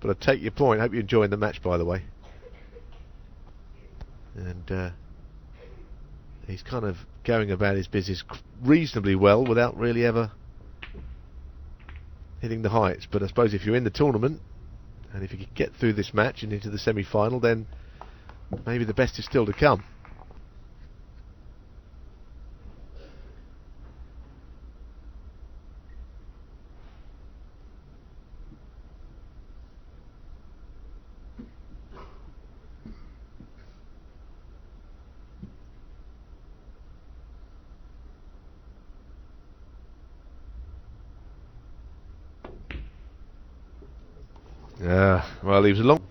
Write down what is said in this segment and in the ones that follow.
But I take your point. Hope you're enjoying the match, by the way. And he's kind of going about his business reasonably well without really ever hitting the heights. But I suppose if you're in the tournament, and if you could get through this match and into the semi-final, then maybe the best is still to come. Well, he was a long...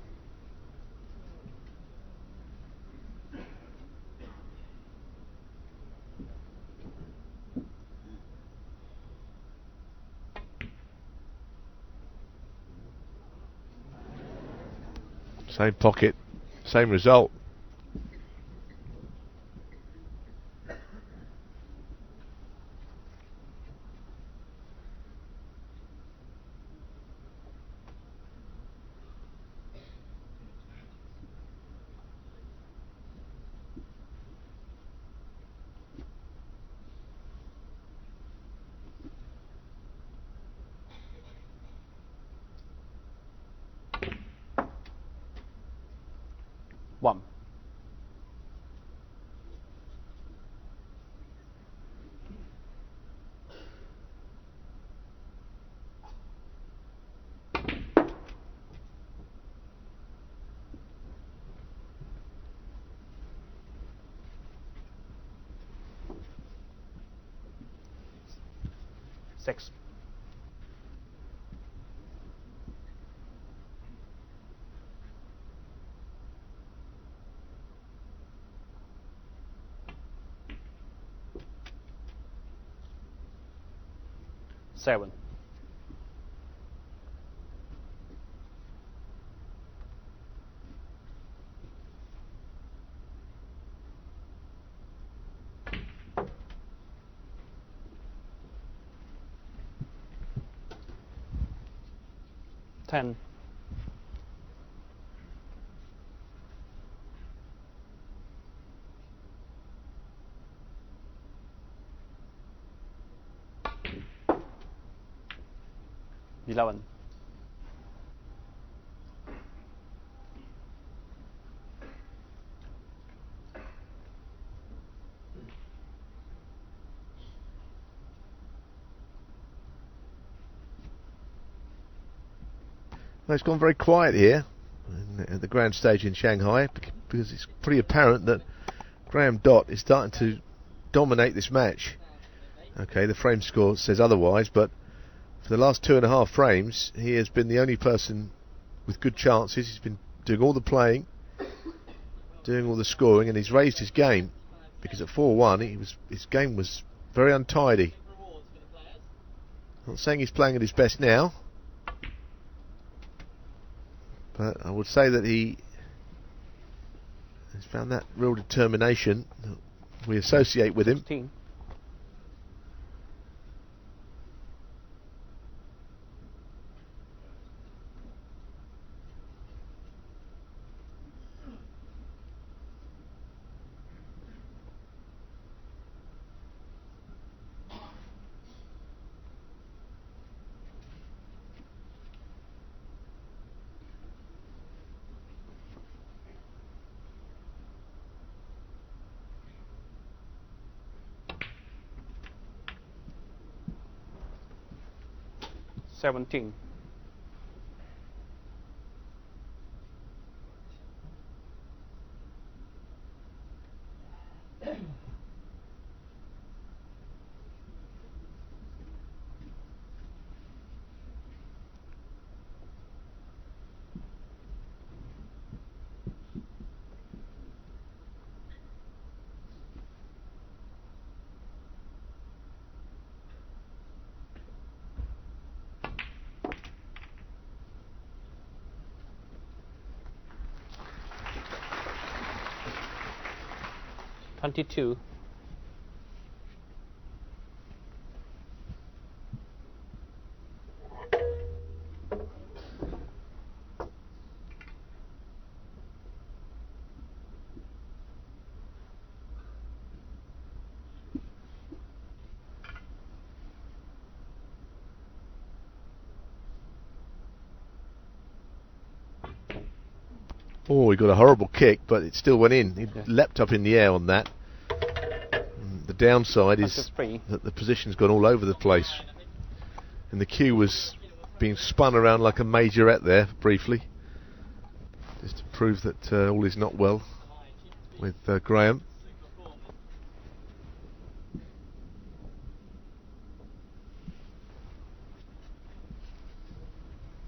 Same pocket, same result. One. Six. Seven. Ten. Eleven. Well, it's gone very quiet here at the grand stage in Shanghai, because it's pretty apparent that Graham Dott is starting to dominate this match. Okay, the frame score says otherwise, but for the last 2.5 frames, he has been the only person with good chances. He's been doing all the playing, doing all the scoring, and he's raised his game, because at 4-1 his game was very untidy. Not saying he's playing at his best now, but I would say that he has found that real determination that we associate with him. 16. Seventeen. $22. Oh, he got a horrible kick, but it still went in. He Yeah. leapt up in the air on that. The downside is 23. that the position's gone all over the place. And the cue was being spun around like a majorette there, briefly. Just to prove that all is not well with Graham.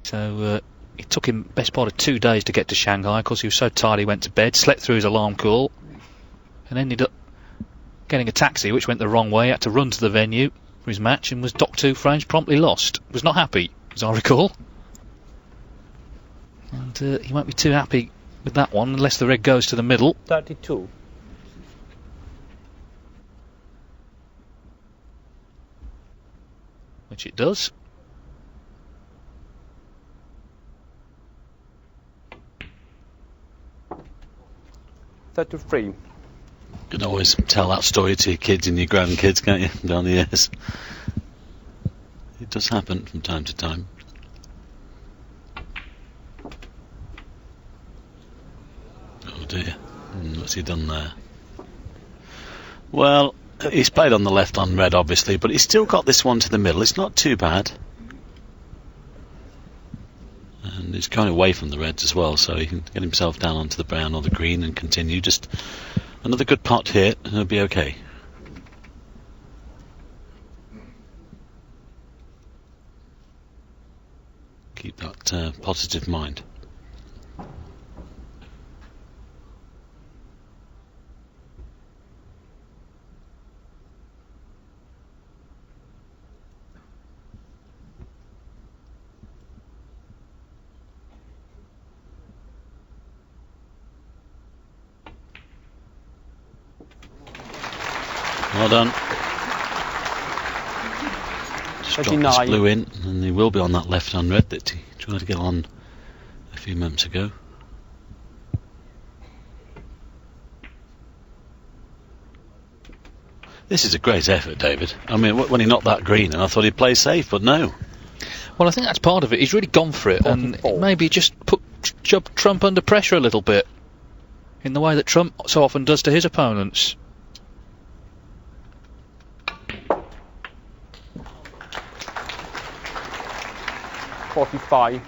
So it took him best part of 2 days to get to Shanghai because he was so tired he went to bed, slept through his alarm call, and ended up getting a taxi which went the wrong way, had to run to the venue for his match and was docked 2 frames, promptly lost. Was not happy, as I recall. And he won't be too happy with that one unless the red goes to the middle. 32. Which it does. $33. You can always tell that story to your kids and your grandkids, can't you, down the years? It does happen from time to time. Oh dear, what's he done there? Well, he's played on the left on red, obviously, but he's still got this one to the middle. It's not too bad. And he's going away from the reds as well, so he can get himself down onto the brown or the green and continue. Just another good pot here, and he'll be okay. Keep that positive mind. Well done. Just dropped this 39. blue in, and he will be on that left on red that he tried to get on a few moments ago. This is a great effort, David. I mean, when he knocked that green, and I thought he'd play safe, but no. Well, I think that's part of it. He's really gone for it, and 44. maybe just put Trump under pressure a little bit, in the way that Trump so often does to his opponents. $45.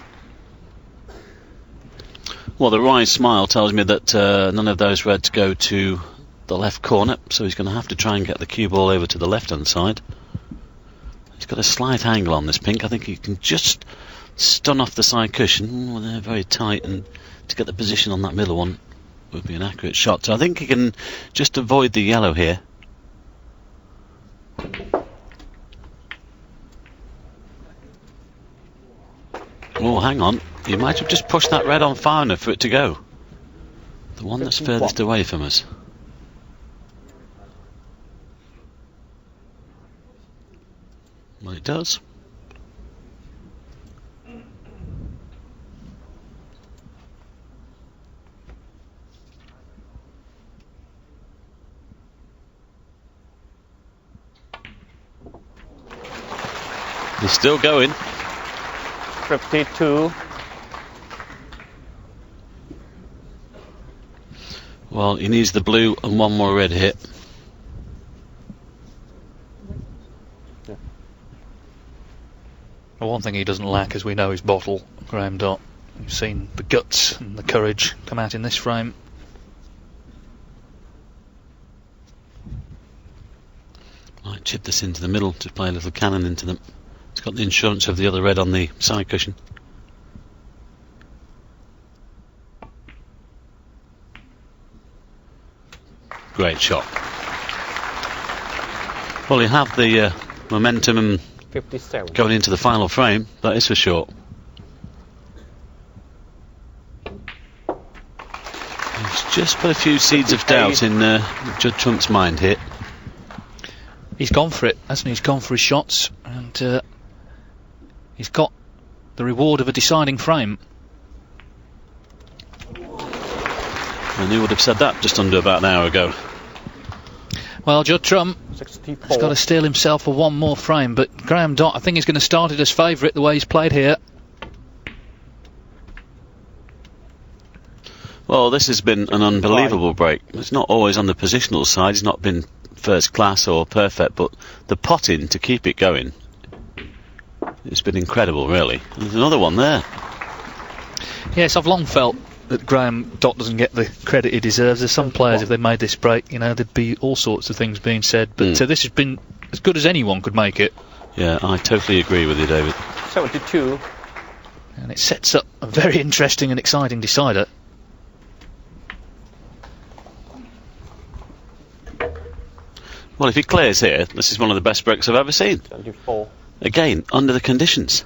Well, the wry smile tells me that none of those reds go to the left corner, so he's going to have to try and get the cue ball over to the left-hand side. He's got a slight angle on this pink. I think he can just stun off the side cushion. They're very tight, and to get the position on that middle one would be an accurate shot. So I think he can just avoid the yellow here. Oh, hang on. He might have just pushed that red on far enough for it to go. The one that's 51. furthest away from us. Well, it does. He's still going. 52. Well, he needs the blue and one more red hit. Well, one thing he doesn't lack, as we know, is bottle, Graham Dott. We've seen the guts and the courage come out in this frame. Might chip this into the middle to play a little cannon into them. It's got the insurance of the other red on the side cushion. Great shot. Well, you have the momentum and 57. going into the final frame, that is for sure. He's just put a few seeds of doubt in Judd Trump's mind here. He's gone for it, hasn't he? He's gone for his shots, and he's got the reward of a deciding frame. And he would have said that just under about an hour ago. Well, Judd Trump 64. has got to steel himself for one more frame, but Graham Dott, I think he's going to start it as favourite the way he's played here. Well, this has been an unbelievable break. It's not always on the positional side. It's not been first class or perfect, but the potting to keep it going, it's been incredible, really. There's another one there. Yes, I've long felt that Graham Dott doesn't get the credit he deserves. There's some players, if they made this break, you know, there'd be all sorts of things being said. But this has been as good as anyone could make it. Yeah, I totally agree with you, David. 72. And it sets up a very interesting and exciting decider. Well, if he clears here, this is one of the best breaks I've ever seen. 74. Again, under the conditions.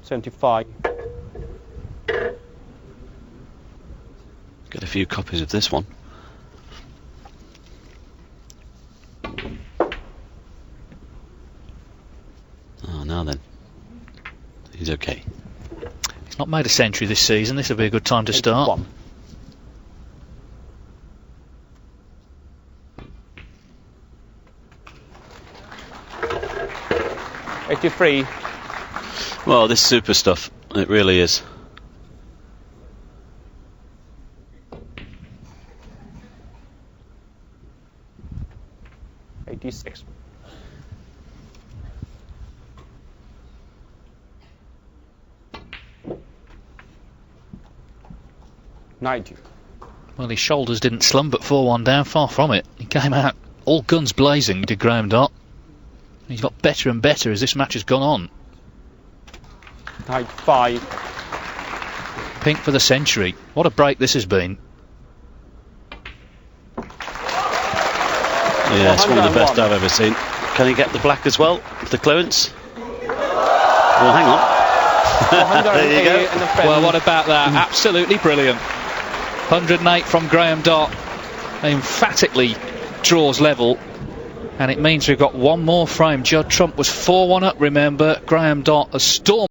75. Get a few copies of this one. Oh, now then. He's okay. He's not made a century this season. This will be a good time to 81. start. 83. Well, this super stuff, it really is. '86. '90. Well, his shoulders didn't slump at 4-1 down, far from it. He came out all guns blazing, did Graham Dott. He's got better and better as this match has gone on. 95. Pink for the century. What a break this has been. Yeah, it's one of the best I've ever seen. Can he get the black as well? The clearance? Well, hang on. There you go. Well, what about that? Absolutely brilliant. 108 from Graham Dott. Emphatically draws level. And it means we've got one more frame. Judd Trump was 4-1 up, remember. Graham Dott has stormed.